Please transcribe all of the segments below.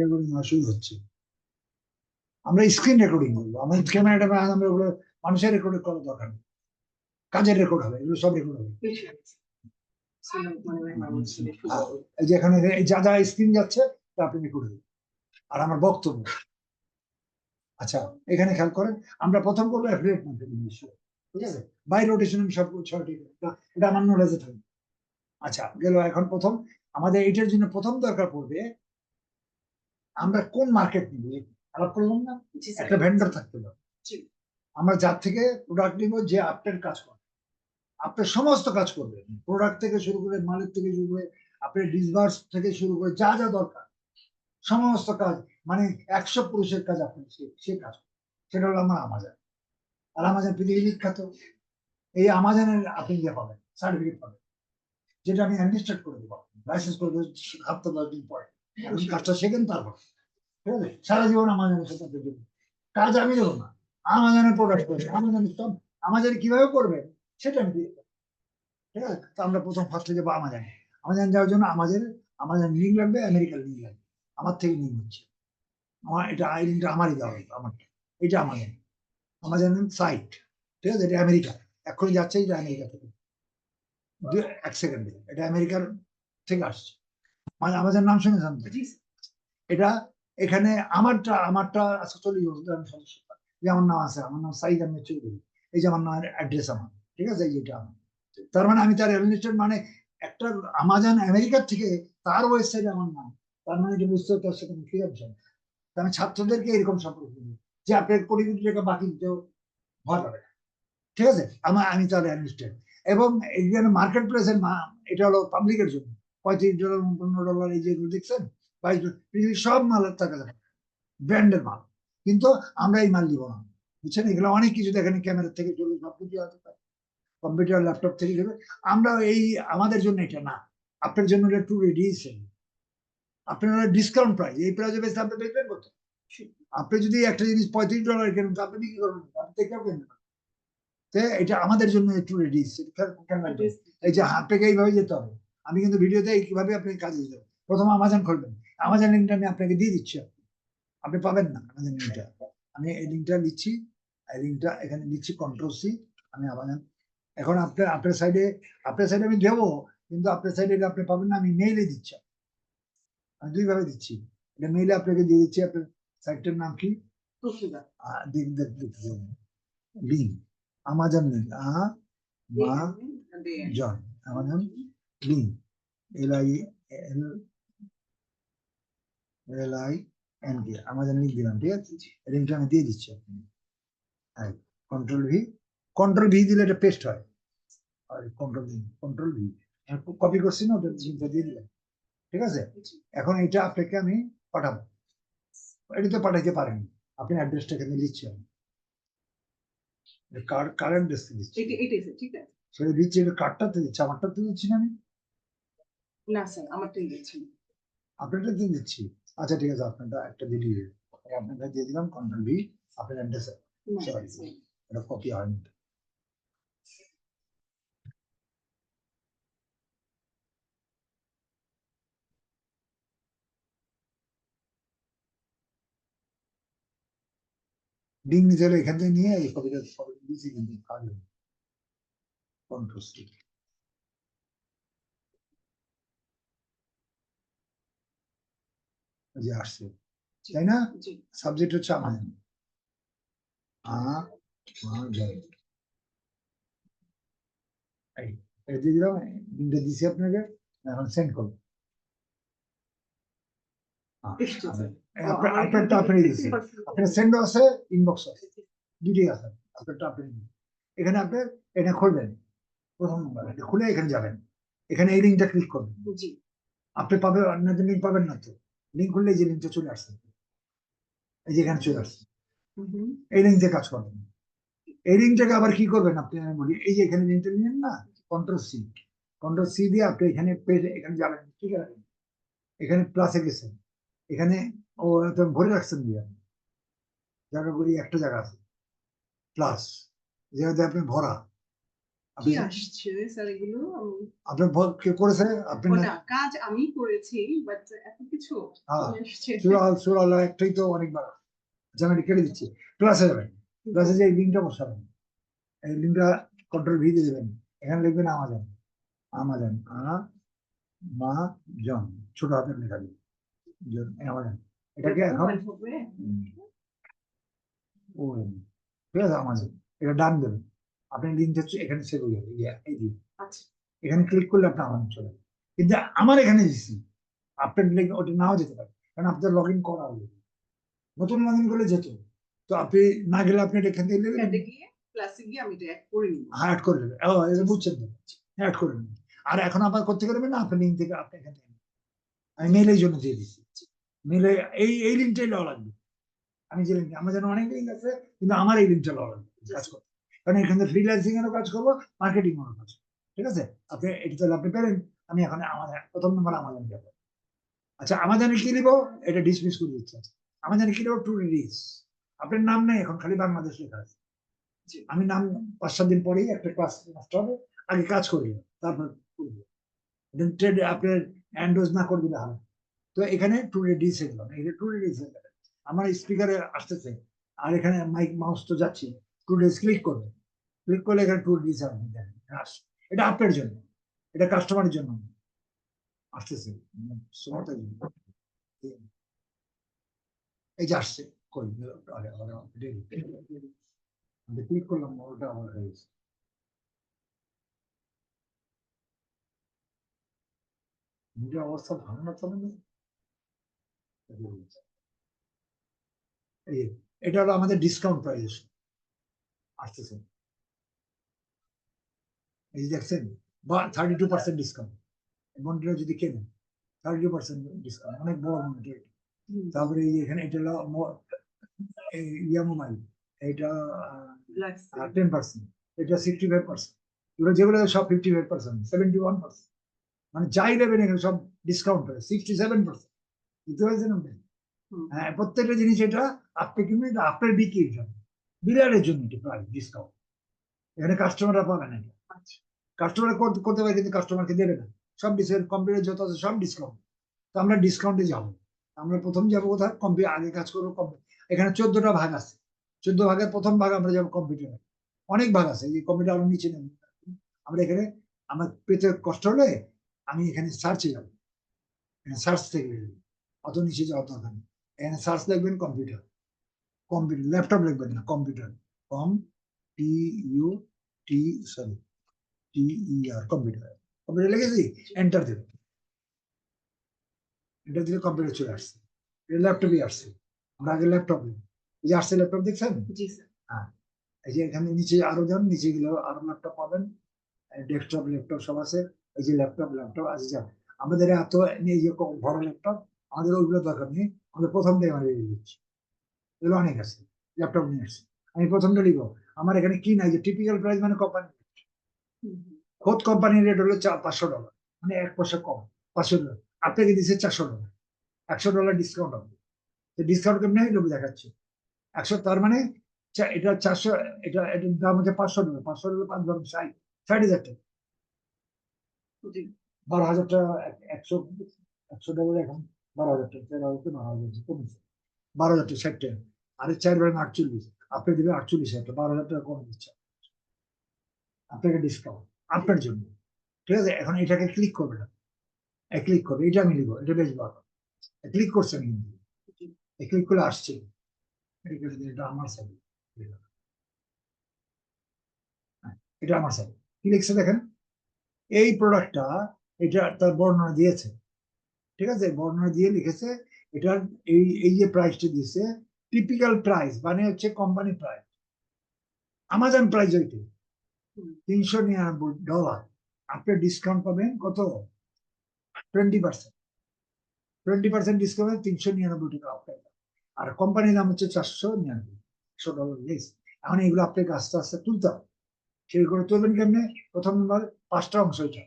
Recording শুরু হচ্ছে। আমরা স্ক্রিন রেকর্ডিং করবো, আমাদের ক্যামেরাটা আমরা ওগুলো মানুষের রেকর্ডিং করার দরকার নেই, কাজের রেকর্ড হবে, এগুলো সব রেকর্ড হবে। এই যে এখানে যা যা স্ক্রিন যাচ্ছে তা আপনি রেকর্ড হবে, আর আমার বক্তব্য। আচ্ছা, এখানে খেয়াল করেন, আমরা প্রথম করবো অ্যাফিলিয়েট মার্কেটিং বিষয়, ঠিক আছে? বাই রোটেশন সব ঠিক, এটা আমার নলেজে থাকবে। আচ্ছা গেল, এখন প্রথম আমাদের এইটার জন্য প্রথম দরকার পড়বে আমরা কোন মার্কেট নিব। আলাপ করলাম না, একটা ভেন্ডর থাকতে হবে। আমরা যার থেকে প্রোডাক্ট নিব, যে আপনার কাজ করে, আপনার সমস্ত কাজ করবে, প্রোডাক্ট থেকে শুরু করে, মালের থেকে শুরু করে, আপনার ডিসবার্স থেকে শুরু করে যা যা দরকার সমস্ত কাজ, মানে 100 পুরুষের কাজ আপনি সে কাজ, সেটা হলো আমার আমাজন। আর আমাজন পৃথিবী বিখ্যাত। এই আমাজনের আপনি ইয়ে পাবেন, সার্টিফিকেট পাবেন, যেটা আমি অ্যাডমিনিস্ট্রেট করে দেবো, লাইসেন্স করে দেবো 7-10 দিন পরে। আপনি কাজটা শেখেন, তারপর ঠিক আছে সারা জীবন আমাজনের সাথে দেবো, কাজ আমি দেবো না, আমাজনের প্রোডাক্ট করবে, আমাজনের সব, আমাজন কিভাবে করবেন সেটা আমি দিয়ে দেবো। ঠিক আছে, তো আমরা প্রথম ফার্স্টে যাবো আমাজনে। আমাজন যাওয়ার জন্য আমাজন লিঙ্ক লাগবে, আমেরিকার লিঙ্ক লাগবে, আমার থেকে লিঙ্ক হচ্ছে, আমার এটা আই লিঙ্কটা আমারই দেওয়া হবে, আমার এটা আমাজন সাইট, ঠিক আছে? এটা আমেরিকা, এখন যাচ্ছে, এটা আমেরিকা থেকে, 1 সেকেন্ডে এটা আমেরিকার থেকে আসছে। মানে আমাদের নাম শুনেছেন তো? এটা এখানে আমারটা আজকে 40 বছর আমি সদস্য, যে আমার নাম আছে, আমার নাম সাইদ আহমেদ চৌধুরী, এই যে আমার নামের অ্যাড্রেস আমার, ঠিক আছে? এই যেটা আমার, তার মানে আমি তার রেজিস্টার্ড, মানে একটা আমাজন আমেরিকার থেকে তার ওয়েবসাইটে আমার নাম, তার মানে এটা বুঝতে তার সাথে ক্লিয়ার বিষয়। আমি ছাত্রদেরকে এরকম সম্পর্ক দিই যে আপনার 20 কোটি টাকা বাকি দিতেও ভয় পাবে না, ঠিক আছে? আমি তার রেজিস্টার্ড। এবং এই যে মার্কেট প্লেসের এটা হলো পাবলিকের জন্য, $35, $15, এই যেগুলো দেখছেন, পৃথিবীর সব মালের টাকা যাবে, ব্র্যান্ডের মাল, কিন্তু আমরা এই মাল দিব না, বুঝছেন? এগুলো অনেক কিছু দেখেন, ক্যামেরা থেকে চলবে, সবকিছু হতে পারে, কম্পিউটার ল্যাপটপ থেকে চলবে, আমরা এই আমাদের জন্য এটা না, আপনার জন্য এটা একটু রেডিয়েশন, আপনার ডিসকাউন্ট প্রাইস, এই প্রাইসে বেশি আপনি বেচবেন কত? আপনি যদি একটা জিনিস $35 কেনেন, তো আপনি কি করবেন? আপনি টেকেও কেনেন না। এটা আমাদের জন্য একটু রেডিয়েস, এই যে আপনাকে এইভাবে যেতে হবে। আমি কিন্তু ভিডিওতে কিভাবে আপনি কাজে যেতে হবে, প্রথম আমাজন খুলবেন, আমাজন লিঙ্কটা আমি আপনাকে দিয়ে দিচ্ছি, আপনি পাবেন না আমাজন লিঙ্কটা, আমি এই লিঙ্কটা দিচ্ছি, এই লিঙ্কটা এখানে দিচ্ছি, কন্ট্রোল-C, আমি আমাজন, এখন আপনার সাইডে আমি দেবো, কিন্তু আপনার সাইডে আপনি পাবেন না, আমি মেইলে দিচ্ছি, আমি দুইভাবে দিচ্ছি, এটা মেইলে আপনাকে দিয়ে দিচ্ছি। আপনার সাইটটার নাম কি? লিঙ্ক, আমাজন লিঙ্ক, জন, Amazon link, LINK, Amazon link দিলাম, ঠিক আছে? লিঙ্কটা আমি দিয়ে দিচ্ছি, আপনি কন্ট্রোল ভি দিলে এটা পেস্ট হয়, আর কন্ট্রোল ভি কপি করছি না, ওটা লিঙ্কটা দিয়ে দিলাম, ঠিক আছে? এখন এটা আপনাকে আমি পাঠাবো, এটা তো পাঠাইতে পারেন, আপনি অ্যাড্রেসটা এখানে দিচ্ছি, আমি কারেন্ট অ্যাড্রেস দিচ্ছি, সেটা দিচ্ছি, এটা কার্ডটাতে দিচ্ছি, আমারটাতে দিচ্ছি না, আমি না স্যার, আমারটাই দিয়েছেন। আপনারটা দিয়ে দিচ্ছি। আচ্ছা ঠিক আছে, আপনারটা একটা দিয়ে দিবে, আপনারটা দিয়ে দিলাম, কন্ট্রোল-V, আপনার অ্যাড্রেসে, সরি এটা কপি হয়নি। লিঙ্ক নিতে হলে এখান থেকে নিয়ে এই কপিটা দিচ্ছি, কিন্তু কাজ কন্ট্রোল-C, যে আসছে, তাই না? সাবজেক্ট হচ্ছে আমাদের দিয়ে দিলাম, লিঙ্কটা দিচ্ছি আপনাকে, এখন সেন্ড করুন। আপনারটা আপনি দিচ্ছি, আপনার সেন্ডও আছে, ইনবক্স আছে, দুটোই আছে, আপনারটা আপনি এখানে আপনার এটা খুলবেন, প্রথম নম্বর এটা খুলে এখানে যাবেন, এখানে এই লিঙ্কটা ক্লিক করবেন, আপনি পাবেন, অন্য লিঙ্ক পাবেন না, তো লিঙ্ক খুললে যে লিঙ্কটা চলে আসছে, এই যে এখানে চলে আসছে, এই লিঙ্কে কাজ করবেন। এই লিঙ্কটাকে আবার কি করবেন আপনি, আমি বলি, এই যে এখানে লিঙ্কটা নিলেন না, কন্ট্রোল-C দিয়ে আপনি এখানে এখানে যাবেন, ঠিক আছে? এখানে প্লাসে গেছেন, এখানে ও ভরে রাখছেন দিয়ে জায়গাগুলি, একটা জায়গা আছে প্লাস, যেটাতে আপনি ভরা, কি আসছে স্যার এগুলো? আপনার কে করেছে? আপনি ওটা কাজ আমি করেছি, বাট এত কিছু আসছে। সুরা আল্লাহ একটাই তো অনেকবার। আচ্ছা আমি কেটে দিচ্ছি। ক্লাসে যাবেন, ক্লাসে যে লিঙ্কটা বসাবেন, এই লিঙ্কটা কন্ট্রোল ভি দিয়ে দেবেন, এখানে লিখবেন আমাজন, আমাজন আমাজন, ছোট হাতের লেখা দিন আমাজন, এটাকে এখন ও ঠিক আছে আমাজন, এটা ডান দেবেন। আপনি লিঙ্ক হচ্ছে এখানে সেভ হয়ে যাবে, এই দিন এখানে ক্লিক করলে আপনি আমাজন চলে যাবে। কিন্তু আমার এখানে দিচ্ছি, আপনার লিঙ্ক ওটা নাও যেতে পারে, কারণ আপনার লগ ইন করা হবে, নতুন লগ ইন করলে যেত, তো আপনি না গেলে আপনি এখান থেকে ক্লাসে গিয়ে আমি এটা অ্যাড করে নিব। অ্যাড করে নেবেন। ও এটা বুঝছেন তো, অ্যাড করে নেবেন। আর এখন আবার করতে পারবেন না, আপনি লিঙ্ক থেকে আপনি এখান থেকে আমি মেলের জন্য দিয়ে দিচ্ছি, মেলে এই লিঙ্কটাই লওয়া লাগবে। আমি যে লিঙ্ক, আমার যেন অনেক লিঙ্ক আছে, কিন্তু আমার এই লিঙ্কটা লওয়া লাগবে কাজ করতে, কারণ এখানে ফ্রিল্যান্সিং এরও কাজ করবো, মার্কেটিং এরও কাজ করবো। ঠিক আছে, আপনি এটা তাহলে আপনি পেলেন। আমি এখন আমাদের প্রথম নম্বর আমাদের যাবো। আচ্ছা আমাদের কি নিবো, এটা ডিসমিস করে দিচ্ছে। আমাদের কি নিবো, টু রিলিজ। আপনার নাম নেই এখন, খালি বাংলাদেশ লেখা আছে। আমি নাম 5-7 দিন পরেই একটা ক্লাস নষ্ট হবে, আগে কাজ করি তারপর করবো। আপনার অ্যান্ডোজ না করে দিলে হবে। তো এখানে টু রিলিজ হয়ে গেল, এটা টু রিলিজ হয়ে গেল, আমার স্পিকারে আসতেছে, আর এখানে মাইক মাউস তো যাচ্ছি, টু রিলিজ ক্লিক করবে, ক্লিক করলে এখানে টু রিলিজ হবে। এটা আপনার জন্য, এটা কাস্টমারের জন্য আসতেছে, এই যে আসছে, কই ক্লিক করলাম, ওটা আমার হয়ে গেছে। নিজের অবস্থা ভালো না চলে না। এটা হলো আমাদের ডিসকাউন্ট প্রাইস আসতেছে, এই যে দেখছেন, বা 32% ডিসকাউন্ট, মনিটর যদি কেনেন 32% ডিসকাউন্ট, অনেক বড় মনিটর। তারপরে এখানে এটা হলো ইয়া মোবাইল, এটা 10%, এটা 65%, এগুলো যেগুলো সব 55%, 71%, মানে যাই নেবেন এখানে সব ডিসকাউন্ট হয় 67%। বুঝতে পারছেন আপনি? হ্যাঁ, প্রত্যেকটা জিনিস এটা আপনি কিনবেন, এটা আপনার বিক্রির জন্য, ডিলারের জন্য এটা প্রাইস ডিসকাউন্ট, এখানে কাস্টমাররা পাবে না। কাস্টমার করতে পারে, কিন্তু কাস্টমারকে দেবে না। সব ডিসকাউন্ট, কম্পিউটার যত আছে সব ডিসকাউন্ট। তো আমরা ডিসকাউন্টে যাবো, আমরা প্রথম যাবো কোথায়, কম্পিউটার আগে কাজ করবো। এখানে 14টা ভাগ আছে, 14 ভাগের প্রথম ভাগ আমরা যাবো কম্পিউটারে। অনেক ভাগ আছে, এই কম্পিউটার আরো নিচে নেব আমরা। এখানে আমার পেতে কষ্ট হলে আমি এখানে সার্চে যাবো, সার্চ থেকে অত নিচে যাওয়ার দরকার নেই। এখানে সার্চ লিখবেন কম্পিউটার, কম্পিউটার, ল্যাপটপ লিখবেন না, computer, com T U T sorry T E R, computer, computer লিখেছি, এন্টার দেবেন। এটা দিলে কম্পিউটার চলে আসছে, ল্যাপটপই আসছে। আমরা আগে ল্যাপটপ, এই যে আসছে ল্যাপটপ দেখছেন, হ্যাঁ, এই যে এখানে নিচে আরো যান, নিচে গেলে আরো ল্যাপটপ পাবেন, ডেস্কটপ ল্যাপটপ সব আছে। এই যে ল্যাপটপ আছে, যা আমাদের এত এই যে বড় ল্যাপটপ, আমাদের ওইগুলো দরকার নেই, আমাদের প্রথম দিয়ে আমরা দিচ্ছি, এগুলো অনেক আছে। ল্যাপটপ নিয়ে আসছি, আমি প্রথমটা লিখবো। আমার এখানে কি নাই, যে টিপিক্যাল প্রাইস মানে কোম্পানি, খোদ কোম্পানির রেট হলো $500, মানে 1 পয়সা কম, $500, আপনাকে দিচ্ছে $400, $100 ডিসকাউন্ট হবে। ডিসকাউন্ট কেমনি হয় লোক দেখাচ্ছে 100, তার মানে এটা 400, এটা এটার দাম হচ্ছে $500, $500 5 60,000 টাকা, 12,000 টাকা, 100 এখন 12,000 টাকা, 13,000 কমেছে, 12,000 টাকা 60 টাকা, আরে 4 × 48, আপনি দিবেন 48,000 টাকা, 12,000 টাকা কমে দিচ্ছে আপনাকে ডিসকাউন্ট, আপনার জন্য। ঠিক আছে, এখন এটাকে ক্লিক করবে না, ক্লিক করবে, এটা আমি নিবো, এটা বেশ ভালো, ক্লিক করছেন, কিন্তু ক্লিক করলে আসছে, এটা আমার সাইড, এটা আমার সাইড, কি লিখছে দেখেন, এই প্রোডাক্টটা, এটা তার বর্ণনা দিয়েছে। ঠিক আছে, বর্ণনা দিয়ে লিখেছে, এটার এই যে প্রাইসটা দিয়েছে, টিপিক্যাল প্রাইস মানে হচ্ছে কোম্পানি প্রাইস, আমাজন প্রাইস হইতে $399, আপনি ডিসকাউন্ট পাবেন কত, 20%, 20% ডিসকাউন্ট, $399 আপনার, আর কোম্পানির দাম হচ্ছে $499, $100 লেস। এখন এগুলো আপনাকে আস্তে আস্তে তুলতে হবে, সেই করে তুলবেন কেমনে, প্রথম নম্বর 5টা অংশ এটা,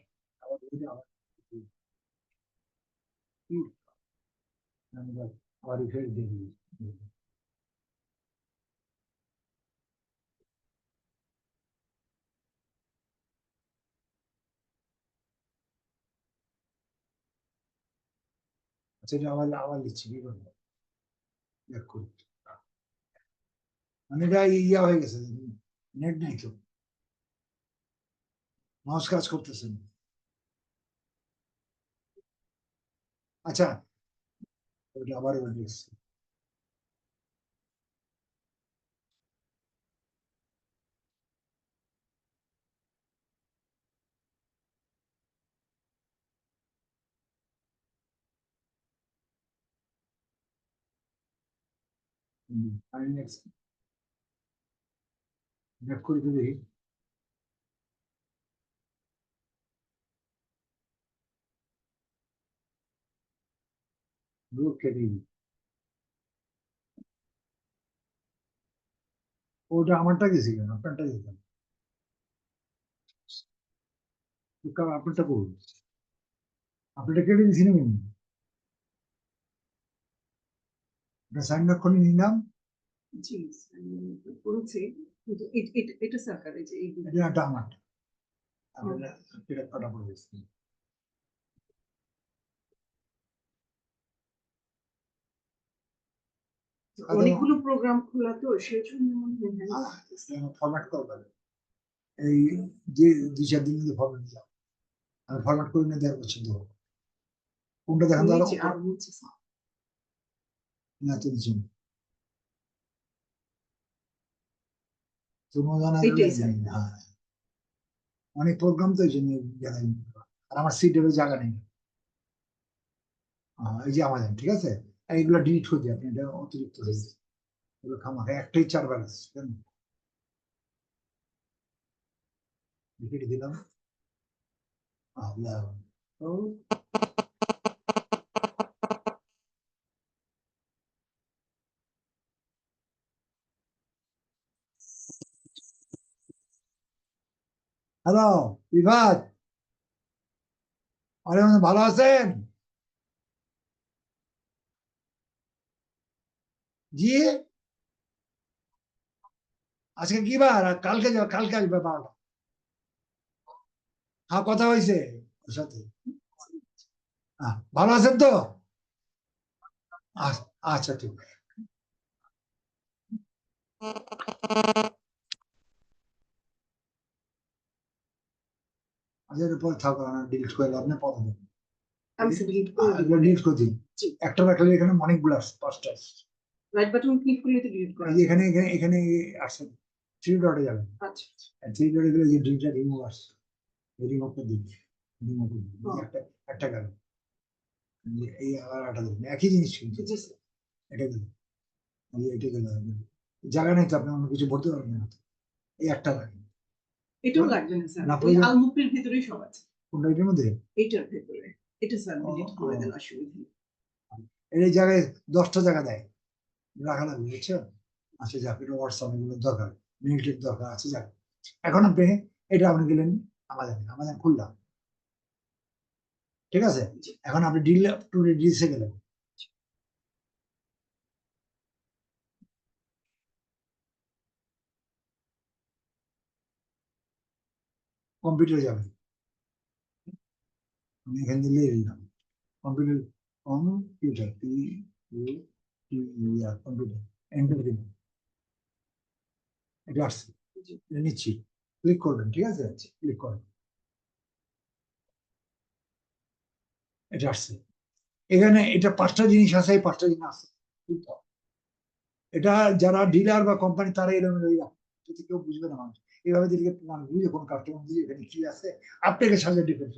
সেটা আবার আবার লিখছি কি করবো দেখ করি। মানে এটা ইয়া হয়ে গেছে, নেট নাই তো, মাউস কাজ করতেছে না। আচ্ছা ওটা আবার এবার লিখছি। আমি নেক্সট ব্যাক করে তো দেখি। ওকে দিই, ওটা আমারটা গেছি কেন, আপনারটা যেতাম, আপনারটা করুন, আপনারটা কেটে দিছি না কেন, সাইন ব্যাক করে নিলাম। জি করেছি, কিন্তু এটা সরকার এই যে এইগুলো এটা আমারটা, আপনারা এটা কটা করে দিচ্ছি। অনেকগুলো প্রোগ্রাম খোলা তো সেই জন্য মনে হয় ফরম্যাট করবেন, এই যে 2-4 দিন মধ্যে ফরম্যাট দিলাম, আমি ফরম্যাট করে নিয়ে দেওয়ার পছন্দ করবো। কোনটা দেখান তো নিচে আর নিচে না তুলছি তুমি জানা এটাই স্যার। হ্যাঁ, অনেক প্রোগ্রাম তো এই জন্য জায়গা নেই। আর আমার সিটের জায়গা নেই। এই যে আমাদের ঠিক আছে, এইগুলো ডিলিট করে দিই, আপনি এটা অতিরিক্ত হয়ে গেছে, এগুলো খামাখা একটাই 4 বার আছে, কেটে দিলাম। হ্যালো বিভাত, আরে ভালো আছেন? জি, আজকে কি বার? আর কালকে যাও, কালকে আসবে 12টা। হ্যাঁ কথা হয়েছে ওর সাথে। ভালো আছেন তো? আচ্ছা ঠিক আছে। আজের উপর থাকো, ডিলিট করে আপনি পরে দেবেন। আমি ডিলিট করে দিব। ডিলিট করে দিন, জি একটা রাখলে এখানে অনেকগুলো আসছে, 5টা আসছে। রাইট বাটন ক্লিক করলে তো ডিলিট করা এই যে যায়। এখানে এখানে এখানে আসছে, 3 ডটে যাবেন, আচ্ছা 3 ডটে গেলে যে দুইটা রিমুভ আসছে, রিমুভটা দিন, রিমুভ একটা একটা গেল, এই আবার একটা দেবেন, একই জিনিস কিন্তু জি স্যার। এটা দিন, এটা গেল, জায়গা নেই তো আপনি অন্য কিছু ভরতে পারবেন না, এই একটা লাগবে। এটাও লাগবে না স্যার, না ওই প্রয়োজন, আলমুকের ভিতরেই সব আছে। কোনটা এটার মধ্যে? এটার ভিতরে এটা স্যার ডিলিট করে দেন, অসুবিধা নেই। এই জায়গায় 10টা জায়গা দেয়, রাখা লাগবে বুঝছেন। আচ্ছা যাক, এটা হোয়াটসঅ্যাপ এগুলো দরকার, মিনিটের দরকার আছে, যাক। এখন আপনি এটা আপনি গেলেন আমাদের আমাদের খুললাম, ঠিক আছে। এখন আপনি ডিল টু রিডিউসে গেলেন, কম্পিউটারে যাবেন, আমি এখান থেকে লিখে দিলাম কম্পিউটার, কম্পিউটার কম্পিউটার, এন্টার দিন, এটা আসছে, জি এটা নিচ্ছি, ক্লিক করবেন, ঠিক আছে, ক্লিক করেন, এটা আসছে। এখানে এটা 5টা জিনিস আছে, এই 5টা জিনিস আছে, এটা যারা ডিলার বা কোম্পানি তারা এরকম যদি কেউ বুঝবে না, মানুষ এইভাবে যদি মানুষ বুঝে, কোন কাস্টমার বুঝে এখানে কি আছে, আপনাকে সাজা ডিফেন্স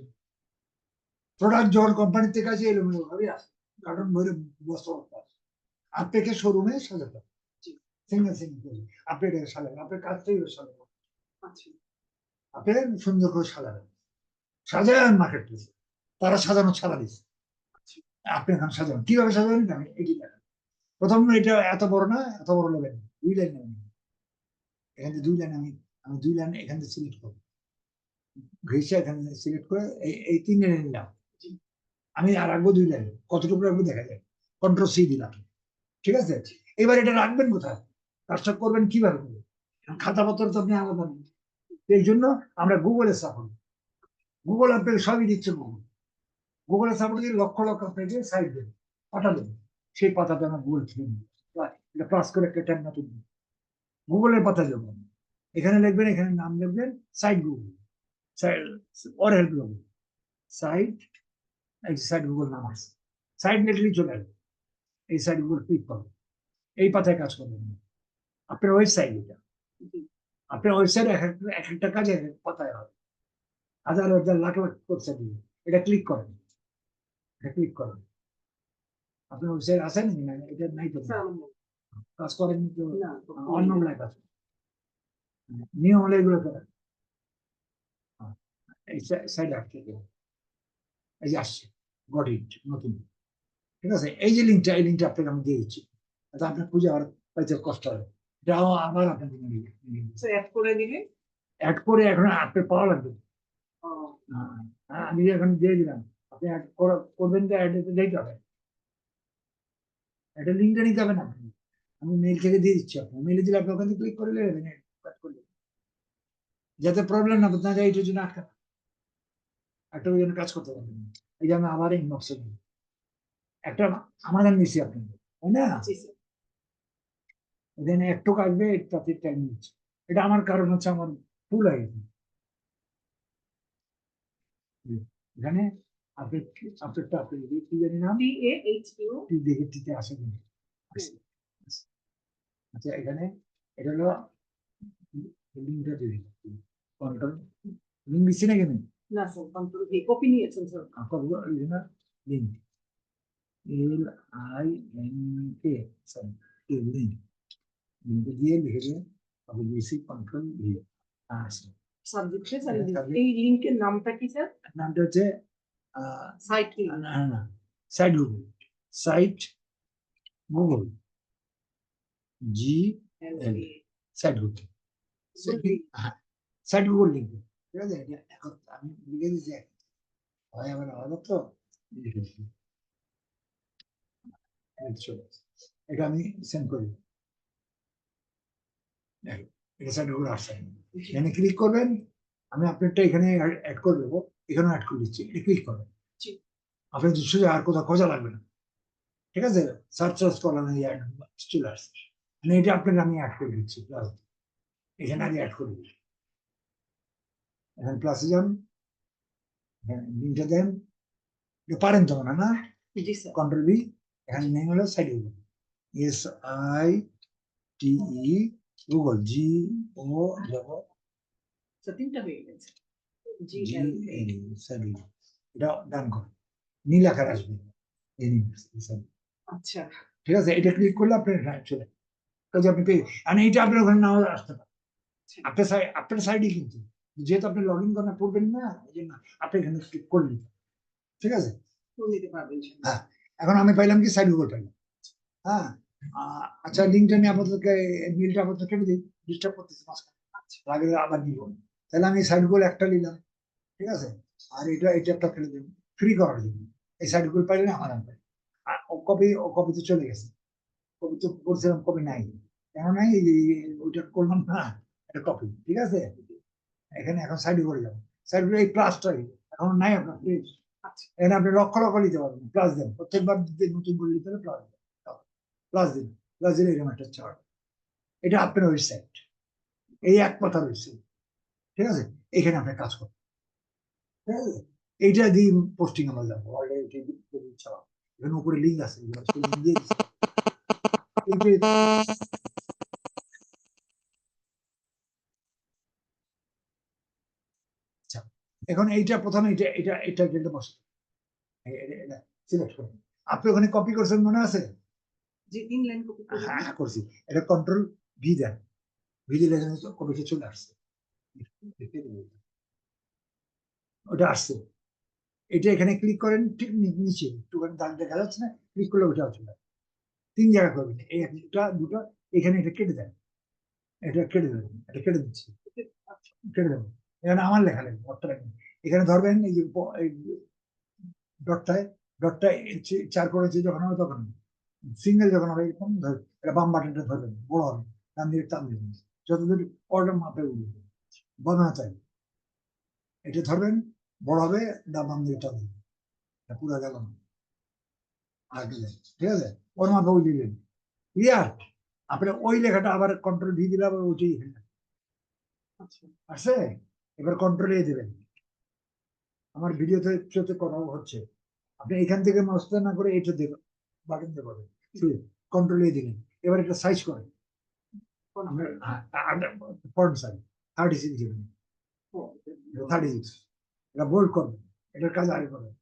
প্রোডাক্ট যখন কোম্পানি থেকে আছে এরকম ভাবে আসে, কার্টন ভরে বস্তা বস্তা আসে, আপনাকে শোরুমে সাজাতে হবে, জি সিঙ্গেল সিঙ্গেল করে আপনি এটাকে সাজাবেন, আপনার কাজটাই সাজাবেন, আচ্ছা আপনি সুন্দর করে সাজাবেন, সাজাবেন মার্কেট প্লেসে, তারা সাজানো ছাড়া দিচ্ছে, আচ্ছা আপনি এখন সাজাবেন, কিভাবে সাজাবেন আমি এটি দেখেন। প্রথম এটা এত বড় না, এত বড় নেবেন, 2 লাইন নেবেন, এখান থেকে 2 লাইন, আমি 2 লাইন এখান থেকে সিলেক্ট করবো, ঘেসে এখানে সিলেক্ট করে এই 3 লাইন নিলাম, জি আমি আর রাখবো 2 লাইন, কতটুকু রাখবো দেখা যায়, কন্ট্রোল সি দিলাম, ঠিক আছে। এবার এটা রাখবেন কোথায়, কাজটা করবেন কিভাবে করবেন, খাতাপত্র তো আপনি আলাদা নেই, এই জন্য আমরা গুগলে সাপোর্ট, গুগল আপনাকে সবই দিচ্ছে, গুগল গুগলে সাপোর্ট দিয়ে লক্ষ লক্ষ আপনাকে সাইট দেবে, পাঠাবেন, সেই পাতাটা আমার গুগল থেকে নিন। এটা প্লাস করে একটা ট্যাব নতুন গুগলের পাতা যাবেন, এখানে লিখবেন, এখানে নাম লিখবেন site Google, or help Google site, এই সাইট গুগল নাম আছে, সাইট লিখলেই চলে আসবে, এই সাইট গুগল ক্লিক করবেন, এই পাতায় কাজ করবেন আপনার ওয়েবসাইট। এটা জি আপনার ওয়েবসাইট এক একটা কাজ এক এক পাতায় হবে, হাজার হাজার লাখ লাখ ওয়েবসাইট দিবে, এটা ক্লিক করেন, এটা ক্লিক করেন। আপনার ওয়েবসাইট আছে নাকি না, এটা নাই তো, স্যার আমার কাজ করেন তো, না অন্য লাইফ আছে, নিয়ম হলে এগুলো করেন। এই সাইড আসছে, এই যে আসছে, গট ইট, নতুন, ঠিক আছে। এই যে লিঙ্কটা, এই লিঙ্কটা আপনাকে আমি দিয়ে দিচ্ছি, এটা আপনার খুঁজে আর পাইতে কষ্ট হবে, এটা আবার আপনাকে স্যার অ্যাড করে দিলে অ্যাড করে এখন আপনার পাওয়া লাগবে। ও, আমি এখন দিয়ে দিলাম, আপনি অ্যাড করবেন তো, অ্যাড দিতে হবে, এটা লিঙ্কটা নিতে হবে না, আমি মেল থেকে দিয়ে দিচ্ছি, আপনার মেলে দিলে আপনি ওখানে ক্লিক করে নেবেন, কাজ করলে যাতে প্রবলেম না না যায়, এইটার জন্য আটকা একটা ওই জন্য কাজ করতে পারবেন। এই যে আমি আবার ইনবক্সে একটা সমাধান দিচ্ছি আপনাকে, তাই না? জি স্যার এখানে একটু কাটবে, তাতে টাইম নিচ্ছে, এটা আমার কারণ হচ্ছে আমার ফুল হয়ে গেছে এখানে। আপনি আপনারটা আপনি কি জানি নাম, TAHU টি দেখে টিতে আসে কিন্তু আসে। আচ্ছা এখানে এটা হলো লিঙ্কটা দিয়ে কন্ট্রোল লিঙ্ক দিচ্ছি না কেন, না স্যার কন্ট্রোল ভি কপি নিয়েছেন sir link L I N K sorry link, link দিয়ে লিখে দিয়ে আপনি দিয়েছি কন্ট্রোল ভি আসে। সাবজেক্টে স্যার Subject- এই লিংকের নামটা কি স্যার নামটা হচ্ছে সাইট কি site Google, site Google G L, site Google, site Google link, ঠিক আছে। এটা এখন আমি লিখে দিচ্ছি, হয় আমার আলাদা তো লিখে দিচ্ছি। এটা আমি সেন্ড করি, দেখো, এটা সাইট গুগল আসছে, এখানে ক্লিক করবেন, আমি আপনারটা এখানে অ্যাড করে দেবো, এখানেও অ্যাড করে দিচ্ছি, এটা ক্লিক করবেন, জি। আপনার সোজা আর কোথাও খোঁজা লাগবে না, ঠিক আছে। সার্চ করা নেই, চলে আসছে, মানে এটা আপনাকে আমি অ্যাড করে দিচ্ছি, প্লাস এখানে আমি অ্যাড করে দিচ্ছি, এখানে প্লাসে যান, লিঙ্কটা দেন, এটা পারেন তো না, জি স্যার কন্ট্রোল বি, এখানে নেম হলো site Google, S I T E Google G O sir তিনটা হয়ে গেছে জি জি এল এ সাইট গুগল, এটা ডান করুন, নীল আকার আসবে, এই নিন, আচ্ছা ঠিক আছে। এটা ক্লিক করলে আপনার চলে, কাজে আপনি পেয়ে, আর এইটা আপনার ওখানে নাও আসতে পারে, আপনার সাইডে কিন্তু, যেহেতু আপনি লগ ইন করা পড়বেন না, এই জন্য আপনি এখানে ক্লিক করলেন, ঠিক আছে। করে নিতে পারবেন হ্যাঁ, এখন আমি পাইলাম কি সাইড গুগল পাইলাম, হ্যাঁ। আচ্ছা লিঙ্কটা নিয়ে আপাতত মিলটা আপাতত কেটে দিই, ডিস্টার্ব করতেছে মাঝখানে, লাগে আবার নিব, তাহলে আমি সাইড গুগল একটা নিলাম, ঠিক আছে, আর এটা একটা ফেলে দেবো ফ্রি করার জন্য, এই সাইড গুগল পাইলে আমার আর পাই, আর ও কপি তো চলে গেছে, কপি তো করছিলাম, কপি নাই, কেন নাই, ওইটা করলাম না, এটা কপি, ঠিক আছে। এখানে এখন সাইড করে যাবো, সাইড এই প্লাসটাই এখন নাই আপনার, আচ্ছা এখানে আপনি লক্ষ লক্ষ নিতে পারবেন, প্লাস দেন, প্রত্যেকবার নতুন করে নিতে হলে প্লাস দেন, প্লাস দিন, প্লাস দিলে এরকম একটা চার্ট, এটা আপনার ওয়েবসাইট, এই এক কথা ওয়েবসাইট, ঠিক আছে। এখানে আপনি কাজ করবেন, ঠিক আছে, এইটা দিয়ে পোস্টিং আমরা যাবো, অলরেডি চালাবো, এখানে উপরে লিঙ্ক আছে, দিয়ে দিচ্ছি। আচ্ছা, এখন এইটা প্রথমে এটা এটা এটা কিন্তু বসে, এটা সিলেক্ট করুন, আপনি ওখানে কপি করছেন মনে আছে, জি 3 লাইন কপি করে হ্যাঁ করছি, এটা কন্ট্রোল ভি দেন, ভি দিলে কপিটা চলে আসছে, ওটা আসছে, এটা এখানে ক্লিক করেন, ঠিক নিচে একটুখানি দাগ দেখা যাচ্ছে না, ক্লিক করলে ওটা চলে আসবে, 3 জায়গা করবেন, এই একটা দুটো, এখানে এটা কেটে দেন, এটা কেটে দেবেন, এটা কেটে দিচ্ছি, কেটে দেবেন, এখানে আমার লেখা লাগবে, অর্থটা এখানে ধরবেন, এই যে ডটটায়, ডটটা চার করেছে যখন হবে তখন, সিঙ্গেল যখন হবে এরকম ধর, এটা বাম বাটনটা ধরবেন, বড় হবে, ডান দিকে টান দিবেন, যতদূর অর্ডার মাপে উঠবে, বামে চাই, এটা ধরবেন, বড় হবে, বাম দিকে টান দিবেন, পুরো গেল না, আগে দেন, ঠিক আছে, ওর মাথা ওই দিলেন, ক্লিয়ার। আপনি ওই লেখাটা আবার কন্ট্রোল ভি দিলে আবার ওইটাই এখানে আচ্ছা আসে। এবার কন্ট্রোল এ দেবেন। আমার ভিডিওতে চোখে কথা হচ্ছে, আপনি এখান থেকে মাউসটা না করে এটা দেবেন, বাটন দিয়ে পাবেন, কন্ট্রোল এ দিলেন। এবার এটা সাইজ করেন, আমরা ফন্ট সাইজ 36 দিবেন, 36, এটা বোল্ড করবেন, এটার কাজ আগে করবেন,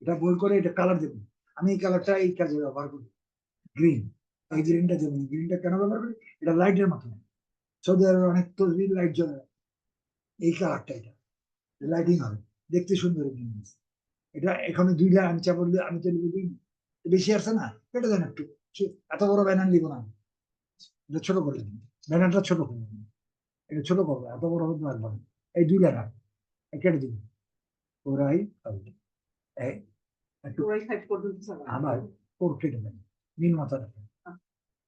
এটা বোল্ড করে এটা কালার দেবেন। আমি এই কালারটা এই কাজে ব্যবহার করি, গ্রিন, এই গ্রিনটা দেবেন। গ্রিনটা কেন ব্যবহার করি? এটা লাইটের মাধ্যমে, সৌদি আরবে অনেক তসবির লাইট জ্বলে, এই কালারটা এটা লাইটিং হবে, দেখতে সুন্দর জিনিস। এটা এখানে 2 লাইন আমি চাপ দিলে আমি তো লিখে দিই, বেশি আসছে না, কেটে দেন একটু, এত বড় ব্যানার লিখবো না আমি। এটা ছোট করে দিন, ব্যানারটা ছোট করে দিন, এটা ছোট করবো, এত বড় হতে লাগবে না। এই 2 লাইন কেটে দিন, ওরাই হবে। এই একটু পুরাই 5 পর্যন্ত স্যার আবার ওর কেটে দেন, নীল মাথা রাখেন।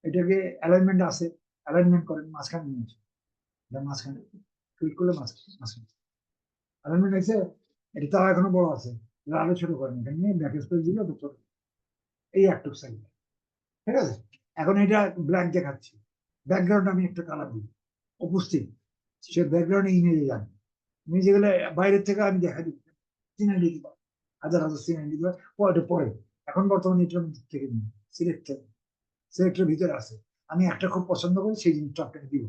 এটাকে অ্যালাইনমেন্ট আছে, অ্যালাইনমেন্ট করেন, মাঝখানে নিয়ে আসেন, এটা মাঝখানে ক্লিক করলে মাঝখানে অ্যালাইনমেন্ট আছে। এটা তাও এখনো বড় আছে, এটা আরো ছোট করেন, এটা নিয়ে ব্যাক স্পেস দিলে তো ছোট, এই একটু সাইজ, ঠিক আছে। এখন এটা ব্ল্যাক দেখাচ্ছি, ব্যাকগ্রাউন্ড আমি একটা কালার দিই, উপস্থিত সে ব্যাকগ্রাউন্ডে ইমেজে যান, ইমেজে গেলে বাইরের থেকে আমি দেখা দিই, সিনারি দিতে পারি, হাজার হাজার সিনারি দিতে পারি, পরে পরে। এখন বর্তমানে এটার মধ্যে থেকে নিই, সিলেক্টের ভিতরে আছে, আমি একটা খুব পছন্দ করি, সেই জিনিসটা আপনাকে দিব।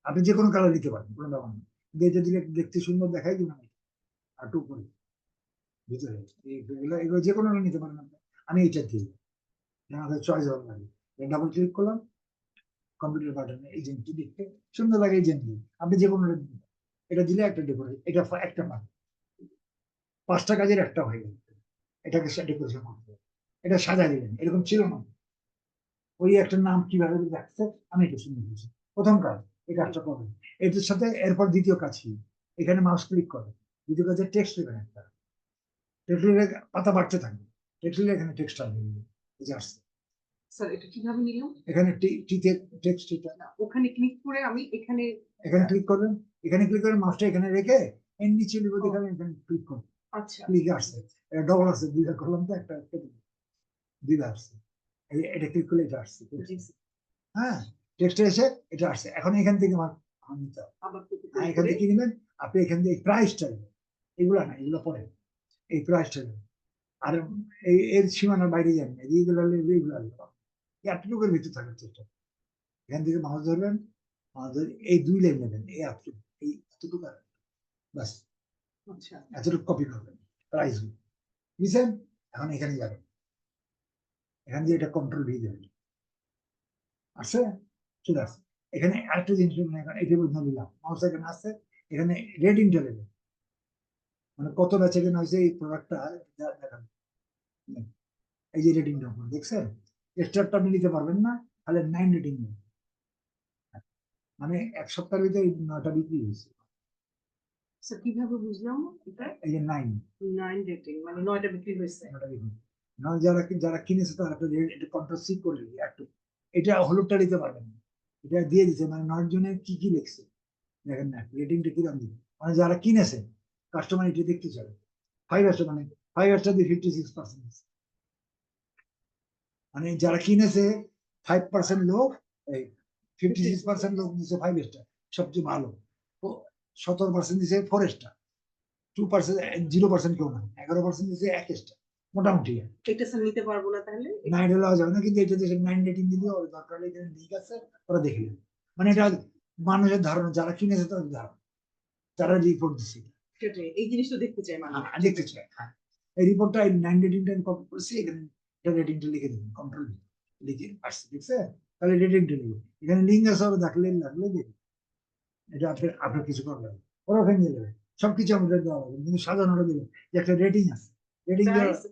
আপনি যে কোনো কালার দিতে পারেন, কোনো ব্যাপার নেই, কিন্তু এটা দিলে দেখতে সুন্দর দেখাই দিবেন। আর একটু উপরে ভিতরে এগুলো যে কোনো নিতে পারেন আপনি, আমি এইটা দিই, আমাদের চয়েস ভালো লাগে। ডাবল ক্লিক করলাম, কম্পিউটার বাটনে এই জিনিসটি দেখতে সুন্দর লাগে, এই জিনিস আপনি যে কোনো এটা দিলে একটা ডেকোরেশন, এটা একটা মাত্র 5টা কাজের একটা হয়ে গেল, এটাকে ডেকোরেশন করতে হবে। এটা সাজা দিলেন, এরকম ছিল না, ওই একটা নাম কিভাবে রাখছে, আমি এটা শুনে দিয়েছি। প্রথম কাজ এই কাজটা করবেন, এটার সাথে এরপর দ্বিতীয় কাজ কি, এখানে মাউস ক্লিক করেন, দ্বিতীয় কাজে টেক্সট লিখবেন একটা, টেক্সট লিখে পাতা বাড়তে থাকবে, টেক্সট লিখে এখানে টেক্সট আসবে, এই যে আসছে স্যার এটা কিভাবে নিলাম? এখানে টিতে টেক্সট, না, ওখানে ক্লিক করে আমি এখানে এখানে ক্লিক করবেন, এখানে ক্লিক করে মাউসটা এখানে রেখে এর নিচে লিখে ও, দেখাবেন, এখানে ক্লিক করুন, আচ্ছা ক্লিক আসছে, এটা ডবল আসছে, 2টা করলাম তো, একটা কেটে দিলাম, 2টা আসছে, এটা ক্লিক করলে এটা আসছে, জি স্যার। হ্যাঁ, টেক্সটে এসে এটা আসছে। এখন এখান থেকে আমার নিতে হবে, আবার copy হ্যাঁ, করে এখান করে থেকে নেবেন, আপনি এখান থেকে প্রাইসটা নেবেন, এগুলো না, এগুলো পরে, এই প্রাইসটা নেবেন। আর এই এর সীমানার বাইরে যান না, রেগুলার এতটুকুর ভিতরে থাকার চেষ্টা করুন। এখান থেকে মাছ ধরবেন, মাছ ধরে এই 2 লাইন নেবেন, এই এতটুকু, এই এতটুকু আর বাস, আচ্ছা এতটুকু কপি করবেন প্রাইস, বুঝছেন। এখন এখানে যাবেন, এখান দিয়ে এটা কন্ট্রোল ভি দেবেন, আসছে, চলে আসছে। এখানে আরেকটা জিনিস এটা বুঝতে দিলাম, মাউস এখানে আসছে, এখানে রেটিংটা দেবেন, মানে কত বেচা কেনা হয়েছে এই প্রোডাক্টটা দেখান, এই যে রেটিংটা দেখছেন, স্টারটা আপনি নিতে পারবেন না, তাহলে 9 রেটিং নেবেন, মানে 1 সপ্তাহের ভিতরে 9টা বিক্রি হয়েছে, স্যার কিভাবে বুঝলাম এটা? এই যে 9, 9 রেটিং মানে 9টা বিক্রি হয়েছে। 9টা বিক্রি, না যারা যারা কিনেছে তারা একটা এটা কন্ট্রোল সি করে দিই একটু, এটা হলুদটা দিতে পারবেন না, এটা দিয়ে দিচ্ছে, মানে 9 জনের কি কি লিখছে দেখেন না, রেটিংটা কিরকম দিবে, মানে যারা কিনেছে কাস্টমার এটা দেখতে চাবে, 5 মানে 5 দিয়ে 56%, মানে যারা কিনেছে 5% লোক, এই 56% লোক দিচ্ছে 5 স্টার, সবচেয়ে ভালো, 17% দিচ্ছে 4 স্টার, 2% 0% কেউ না, 11% দিচ্ছে 1 স্টার, মোটামুটি। এটা স্যার নিতে পারবো না তাহলে? 9 দেওয়া যাবে না, কিন্তু এটা দেশে 9 রেটিং দিলে ওর দরকার হলে এখানে লিঙ্ক আছে, ওরা দেখে নেবে, মানে এটা মানুষের ধারণা, যারা কিনেছে তাদের ধারণা, যারা রিপোর্ট দিচ্ছে, সেটাই, এই জিনিসটা দেখতে চাই মানুষ। দেখতে চায়, হ্যাঁ, এই রিপোর্টটা 9 রেটিংটা আমি কপি করেছি, এখানে এটা রেটিংটা লিখে দেবেন, কন্ট্রোল লিখে আসছে, দেখছে, তাহলে রেটিংটা লিখে এখানে লিঙ্ক আছে, ওরা দেখলে দেখবে, এটা আপনার কিছু করবে না, ওরা ওখানে নিয়ে যাবে, সবকিছু আমাদের দেওয়া হবে, কিন্তু সাজানোটা দেবে যে একটা রেটিং আছে, রেটিং দেওয়া, প্রাইস,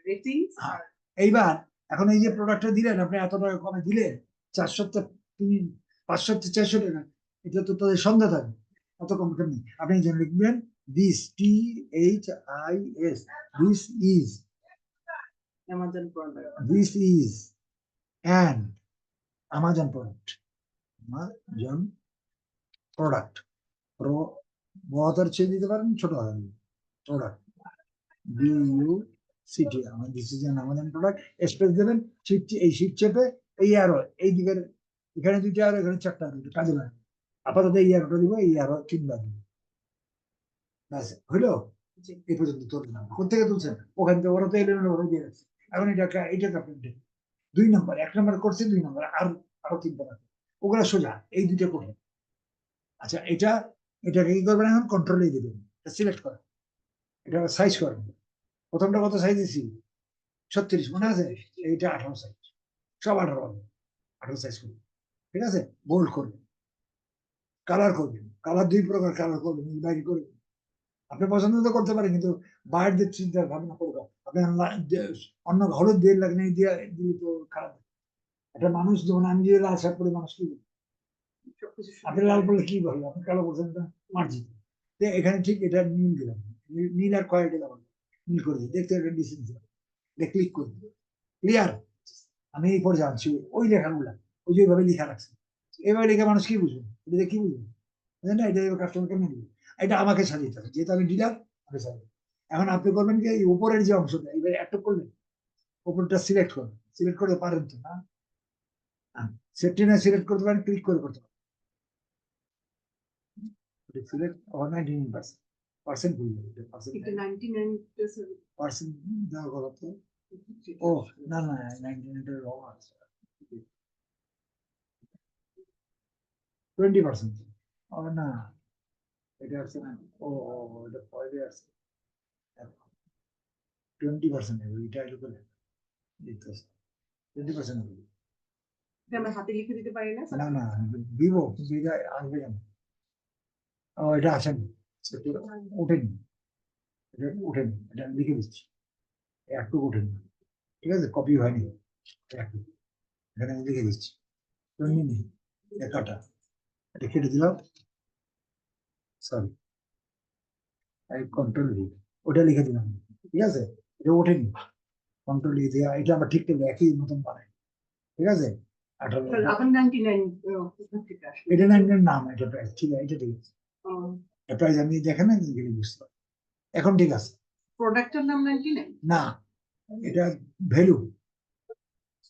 রেটিংস হ্যাঁ। আর এইবার এখন এই যে প্রোডাক্টটা দিলেন, আপনি এত টাকা কমে দিলেন, 400 তুমি 500 400 টাকা, এটা তো তাদের সন্ধ্যা থাকবে, এত কম কেমনি, আপনি যেন লিখবেন this, THIS, this is, Amazon product. This is and Amazon product, Amazon product, বড় হাতের ছেড়ে দিতে পারেন, ছোট হাতের প্রোডাক্ট, BU সিটি আমার দিস ইজ আমাদের প্রোডাক্ট স্পেস দেবেন, এই শিফট চেপে এই আরো এই দিকের এখানে দুইটা আর এখানে চারটা দুটো কাজে লাগে। আপাতত এই আরোটা দিব, এই আরো তিনবার দিব, ব্যাস হইলো। জি এই পর্যন্ত তুললাম, কোথেকে তুলছেন? ওখান থেকে, ওরা তো এলেন ওরা দিয়ে রাখছে। এখন এটা আপনি 2 নম্বর, 1 নম্বর করছে, 2 নম্বর আর আরো 3টা আছে, ওগুলা সোজা, এই দুইটা কঠিন। আচ্ছা এটাকে কি করবেন? এখন কন্ট্রোলে দিবেন, সিলেক্ট করেন, এটা সাইজ করেন। প্রথমটা কত সাইজ দিছি? 36 মনে আছে? এইটা 18 সাইজ, সব 18 হবে, 18 সাইজ করবেন। ঠিক আছে, বোল্ড করবেন, কালার করবেন, কালার 2 প্রকার কালার করবেন, বাইরে করবেন। আপনি পছন্দ তো করতে পারেন, কিন্তু বাইরের চিন্তা ভাবনা করবেন আপনি। অন্য হলুদ দিয়ে লাগলে দিয়ে দিলে তো খারাপ। একটা মানুষ যেমন আমি যদি লাল শার্ট পরে, মানুষ কি বলবে? সবকিছু আপনি লাল পরলে কি বলবে? আপনি কালো বলছেন না, মার্জিত। এখানে ঠিক এটা নীল দিলাম, নীল আর খয়েরি দিলাম, নীল করে দিই, দেখতে একটা ডিসেন্স, ক্লিক করে দিই, ক্লিয়ার। আমি এই পর্যায়ে আনছি ওই লেখাগুলা, ওই যে ওইভাবে লেখা রাখছি, এইভাবে লেখা মানুষ কি বুঝবে? এটা কি বুঝবে? বুঝলেন না? এটা কাস্টমারকে মেনে এটা আমাকে সাজিয়ে হবে, যেহেতু আমি ডিলার, আমাকে সাজিয়ে। এখন আপনি করবেন কি, এই উপরের যে অংশটা এবার একটা করলেন, উপরটা সিলেক্ট করবেন, সিলেক্ট করতে পারেন তো না? সেফটি না সিলেক্ট করতে পারেন, ক্লিক করে করতে পারেন, সিলেক্ট 99% ভুল যাবে, এটা 99 পার্সেন্ট দেওয়া গলত। ও না না, 99 রং আছে, 20%। ও না, এটা আছে না, ও এটা পরে আছে, 20% এটা এটা করে দিতেছে, 20% এটা আমরা হাতে লিখে দিতে পারি না না না, দিব কিন্তু এটা আসবে কেন? ও এটা আসেনি, ওঠেনি, এটা ওঠেনি, এটা লিখে দিচ্ছি, একটু ওঠেনি, ঠিক আছে, কপি হয়নি একটু, এখানে আমি লিখে দিচ্ছি, এমনি নেই, কাটা, এটা কেটে দিলাম, সরি, কন্ট্রোল ডি, ওটা লিখে দিলাম, ঠিক আছে, এটা ওঠেনি, কন্ট্রোল ডি দিয়ে এটা আবার ঠিক করে একই মতন বানাই, ঠিক আছে। 18 আবার 99 থেকে আসবে। এটা 99 নাম, এটা প্রাইস, ঠিক আছে, এটা ঠিক আছে, প্রাইস আপনি দেখেন না, গেলে বুঝতে পারেন। এখন ঠিক আছে, প্রোডাক্টের নাম 99? না এটা ভ্যালু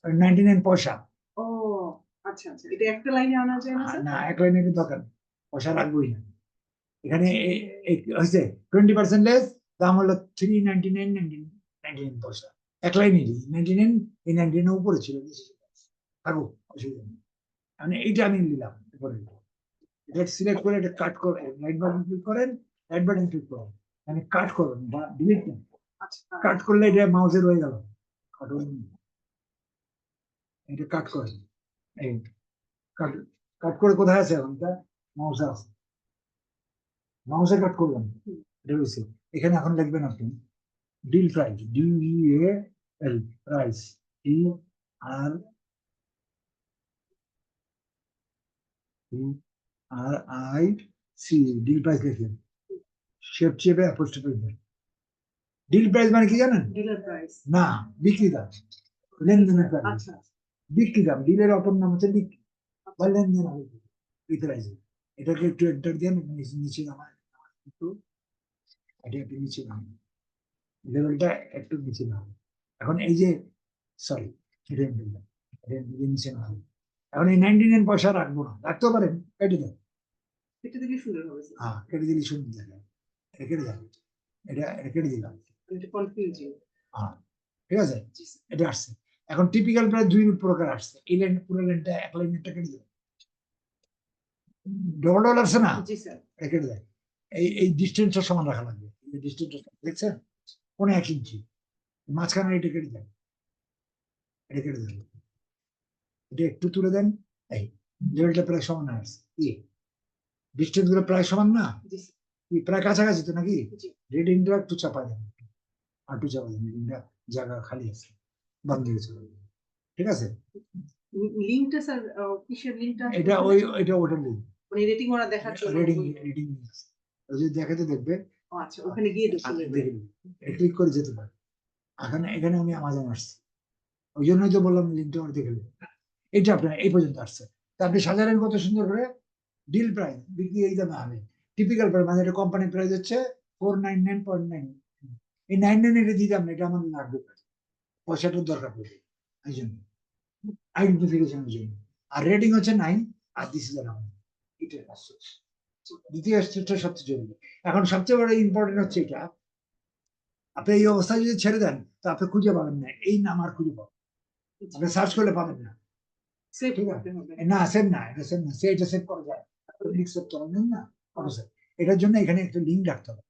99 পয়সা। ও আচ্ছা আচ্ছা, এটা একটা লাইনে আনা যায় না স্যার? না, এক লাইনের দরকার নেই, পয়সা রাখবোই না। এখানে হয়েছে 20% লেস, দাম হলো 399 পয়সা, এক লাইনে 99, এই 99 উপরে ছিল, থাকুক, অসুবিধা নেই। মানে এইটা আমি নিলাম উপরে, এটা সিলেক্ট করে এটা কাট করে, রাইট বাটন ক্লিক করেন, রাইট বাটন ক্লিক করেন, মানে কাট করুন বা ডিলিট করুন। আচ্ছা কাট করলে এটা মাউসের হয়ে গেল, এটা কাট করেন, এই কাট, কাট করে কোথায় আছে এখন? এটা মাউসে আছে, মাউসে কাট করলাম, এটা হয়েছে। এখানে এখন লিখবেন আপনি deal price, DEAL price, DRIC, deal price লিখলেন, শেপ চেপে অ্যাপোস্ট্রফি দেন। ডিল প্রাইস মানে কি জানেন? Dealer price. না, বিক্রি দাম, লেনদেনের প্রাইস, আচ্ছা বিক্রি দাম, ডিলের অপর নাম হচ্ছে বিক্রি বা লেনদেন হবে প্রাইস। এটাকে একটু এন্টার দেন, নিচে নামায়, একটু এটা একটু নিচে নামায়, লেভেলটা একটু নিচে নামায়। এখন এই যে, সরি, এটা নিচে নামায়। এখন এই 99 পয়সা রাখবো না, রাখতেও পারেন, কেটে দেন, এটা দিলে সুন্দর হবে স্যার। হ্যাঁ কেটে দিলে সুন্দর দেখা যায়, এটা কেটে যাবে, এটা কেটে দিলাম, এটা কনফিউজিং। হ্যাঁ ঠিক আছে, এটা আসছে। এখন টিপিক্যাল প্রায় 2 প্রকার আসছে, এই লাইন পুরো লাইনটা, এক লাইনটা কেটে দেবে, ডবল ডবল আসছে না, জি স্যার। এটা কেটে দেয়। এই ডিস্টেন্সটা সমান রাখা লাগবে, এই ডিস্টেন্সটা দেখছেন, 1.5 ইঞ্চি, মাঝখানে এটা কেটে দেন, এটা কেটে দেন, এটা একটু তুলে দেন, এই লেভেলটা প্রায় সমান আসছে, ডিস্টেন্স গুলো প্রায় সমান না, জি স্যার। প্রায় কাছাকাছি তো নাকি? জি। রিডিংটা একটু চাপা দেন, আর একটু চাপা দেন, রিডিংটা জায়গা খালি আছে, বন্ধ হয়ে চলে যাবে, ঠিক আছে। লিংকটা স্যার, কিসের লিংকটা? এটা এটা ওটার লিঙ্ক, মানে রেটিং ওরা দেখার জন্য। রিডিং যদি দেখাতে দেখবে, আচ্ছা, ওখানে গিয়ে দেখে নেবে। ক্লিক করে যেতে পারে। এখানে আমি আমাজন আসছি, ওই জন্যই তো বললাম লিঙ্কটা আমার দেখে নেবে। এটা আপনার এই পর্যন্ত আসছে, তা আপনি সাজালেন কত সুন্দর করে, ডিল প্রাইস বিক্রি এই দামে হবে, টিপিক্যাল প্রাইস মানে এটা কোম্পানি প্রাইস হচ্ছে 499.9, এই 99 এটা দিতাম না, এটা আমার লাগবে, পয়সাটার দরকার পড়বে এই জন্য, আইডেন্টিফিকেশনের জন্য। আর রেটিং হচ্ছে 9, আর দিস ইজ অ্যামাউন্ট, এটা দ্বিতীয় স্টেপটা সবচেয়ে জরুরি। এখন সবচেয়ে বড় ইম্পর্টেন্ট হচ্ছে এটা, আপনি এই অবস্থায় যদি ছেড়ে দেন তো আপনি খুঁজে পাবেন না, এই নাম আর খুঁজে পাবেন, আপনি সার্চ করলে পাবেন না। সেভ ঠিক করতে আছে, হবে। না সেভ না, এটা সেভ না, এটা সেভ করা যায়, লিঙ্ক সেভ করা যায় না, অটো সেভ। এটার জন্য এখানে একটা লিঙ্ক রাখতে হবে,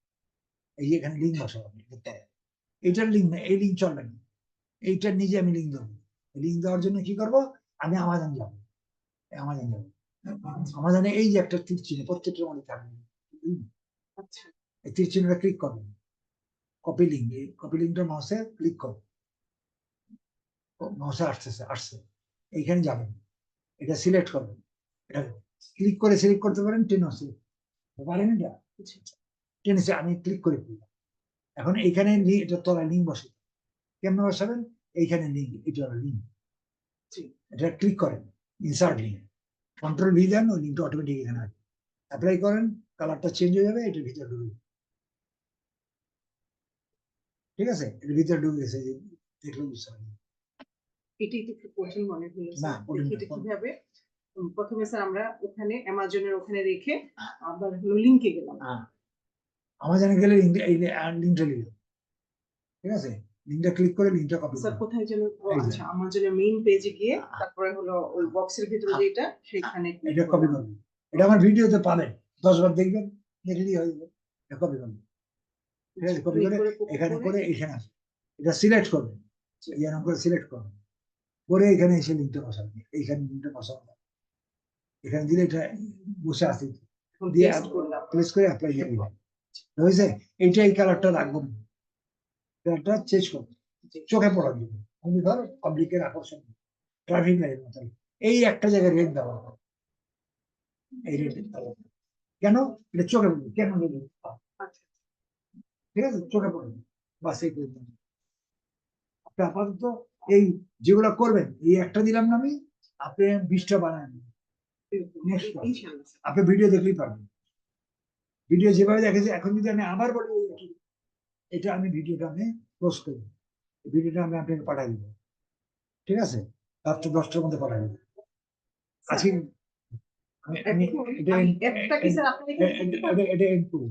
এই যে এখানে লিঙ্ক বসাবো আপনি, এইটার লিঙ্ক না, এই লিঙ্ক চলবে না, এইটার নিজে আমি লিঙ্ক দেবো। লিঙ্ক দেওয়ার জন্য কি করব, আমি আমাজন যাবো, আমাজন যাবো, আমাজনে এই যে একটা তীর চিহ্ন প্রত্যেকটার মধ্যে থাকবে, আচ্ছা, এই তীর চিহ্নটা ক্লিক করবেন, কপি লিঙ্ক, এই কপি লিঙ্কটা মাউসে ক্লিক করো, মাউসে আসছে, এইখানে যাবেন, এটা সিলেক্ট করবেন, এটা ক্লিক করে সিলেক্ট করতে পারেন, টেনে সিলেক্ট পারেন, এটা টেনেছে, আমি ক্লিক করে দিলাম। এখন এইখানে এটা তলায় লিঙ্ক বসে, কেমন বসাবেন, এইখানে লিঙ্ক, এটা হলো লিঙ্ক, এটা ক্লিক করেন, ইনসার্ট লিঙ্ক, কন্ট্রোল ভি দেন, ওই লিঙ্কটা অটোমেটিক এখানে আসবে, অ্যাপ্লাই করেন, কালারটা চেঞ্জ হয়ে যাবে, এটার ভিতরে ঢুকবে, ঠিক আছে, এর ভিতরে ঢুকে গেছে, দেখলে বুঝতে পারবেন। এটি একটু কঠিন মনে হলো না, স্যার, কঠিন দেখি না, এটা কিভাবে। প্রথমে স্যার আমরা ওখানে অ্যামাজনের ওখানে রেখে আবার হলো লিঙ্কে গেলাম। আমাজনে গেলে লিঙ্কটা নিলাম, ঠিক আছে, লিঙ্কটা ক্লিক করে লিঙ্কটা কপি স্যার করুন, কোথায় যেন, ও এই যে। আচ্ছা, আমাজনের মেইন পেজে গিয়ে তারপরে হলো ওই বক্সের ভিতরে যেটা সেখানে click এটা কপি করলাম। করবেন, এটা আমার ভিডিওতে পাবেন, 10 বার দেখবেন, দেখলেই হয়ে যাবে, এটা কপি করবেন, ঠিক আছে, কপি Click করে copy এখানে করে, করে এখানে আসবে, এটা সিলেক্ট করবেন, এই এরকম করে সিলেক্ট করবেন, করে এখানে এসে লিঙ্কটা বসাবেন, এইখানে লিঙ্কটা বসাবেন, এখানে দিলে এটা বসে আসে, এখন দিয়ে paste করলাম। প্লেস করে অ্যাপ্লাই দিয়ে দিবেন, হয়েছে, এইটা এই কালারটা রাখবেন, কালারটা চেঞ্জ করবেন, জি। চোখে পড়া দিবেন, আমি ধর পাবলিকের আকর্ষণ, ট্রাফিক লাইটের মতো, এই একটা জায়গায় রেট ব্যবহার করবেন, এই রেট কেন, এটা চোখে পড়বে, কেন দেবেন, আচ্ছা, ঠিক আছে, চোখে পড়বে, বাস এই করবেন। আপনি আপাতত এই যেগুলো করবেন, এই একটা দিলাম না আমি, আপনি 20টা বানান, Next one. ইনশাআল্লাহ স্যার। আপনি ভিডিও দেখলেই পারবেন, ভিডিও যেভাবে দেখেছি, এখন যদি আমি আবার বলি এটা আমি ভিডিওটা আমি পোস্ট করি, ভিডিওটা আমি আপনাকে পাঠাই দিব, ঠিক আছে, রাত্রে 10টার মধ্যে পাঠাই দিব, আজকে আমি এখন এটা আমি একটা কি স্যার আপনাকে এটা এন্ড করবো।